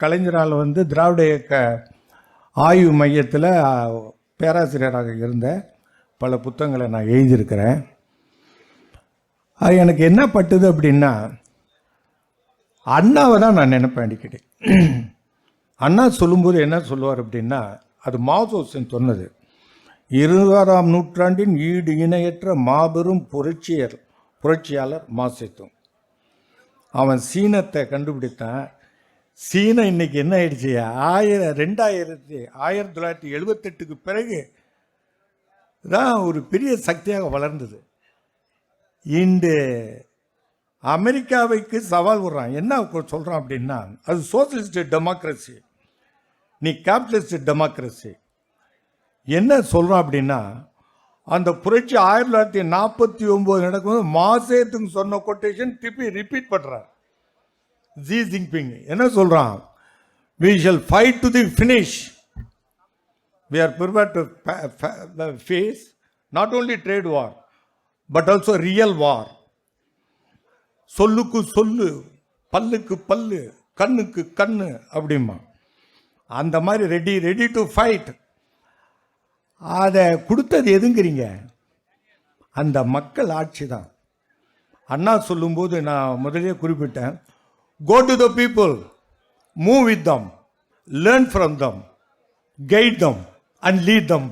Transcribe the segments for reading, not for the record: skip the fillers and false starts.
கலைஞரால் திராவிட இயக்க ஆய்வு மையத்தில் பேராசிரியராக இருந்த பல புத்தகங்களை நான் எழுதியிருக்கிறேன். அது எனக்கு என்ன பட்டுது அப்படின்னா, அண்ணாவை தான் நான் நினைப்பேன் அடிக்கடி. அண்ணா சொல்லும்போது என்ன சொல்லுவார் அப்படின்னா, அது மாவோசன் சொன்னது, 20ஆம் நூற்றாண்டின் ஈடு இணையற்ற மாபெரும் புரட்சியாளர் மாசேத்துங். அவன் சீனத்தை கண்டுபிடித்தான். சீனம் இன்னைக்கு என்ன ஆயிடுச்சு, 1978க்கு பிறகு தான் ஒரு பெரிய சக்தியாக வளர்ந்தது. இன்று அமெரிக்காவுக்கு சவால் விடுறான். என்ன சொல்கிறான் அப்படின்னா, அது சோசியலிஸ்ட் டெமோக்ரஸி, நீ கேபிட்டலிஸ்ட் டெமோக்ரஸி. என்ன சொல்கிறான் அப்படின்னா, அந்த புரட்சி 1949 நடக்கும்போது மாசேத்துங் சொன்ன கொட்டேஷன் திருப்பி ரிப்பீட் பண்ணுறார் ஜி ஜின்பிங். என்ன சொல்கிறான், we shall fight to the finish. We are prepared to face not only trade war but also real war. சொல்லுக்கு சொல்லு, பல்லுக்கு பல்லு, கண்ணுக்கு கண்ணு அப்படிமா. அந்த மாதிரி ரெடி டு ஃபைட். அதை கொடுத்தது எதுங்கிறீங்க? அந்த மக்கள் ஆட்சி தான். அண்ணா சொல்லும்போது நான் முதலே குறிப்பிட்டேன், go to the people, move with them, learn from them, guide them and lead them.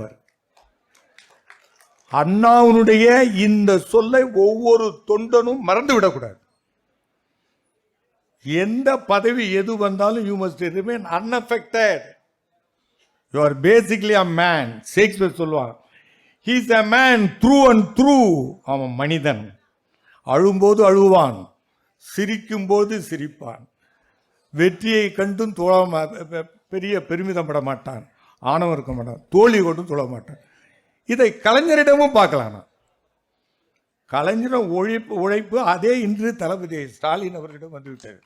அண்ணாவுடைய இந்த சொல்லை ஒவ்வொரு தொண்டனும் மறந்து விடக்கூடாது. எந்த பதவி எது வந்தாலும் you must remain unaffected. You are basically a man. Shakespeare சொல்லுவார், he is a man through and through. அவன் மனிதன். அழும்போது அழுவான், சிரிக்கும் போது சிரிப்பான், வெற்றியை கண்டும் பெரிய பெருமிதம் பட மாட்டான், ஆணவம் இருக்க மாட்டான், தோல்வி கொண்டும் தொழ மாட்டான். இதை கலைஞரிடமும் பார்க்கலாம். கலைஞரின் உழைப்பு அதே இன்று தளபதி ஸ்டாலின் அவர்களிடம் வந்துவிட்டது.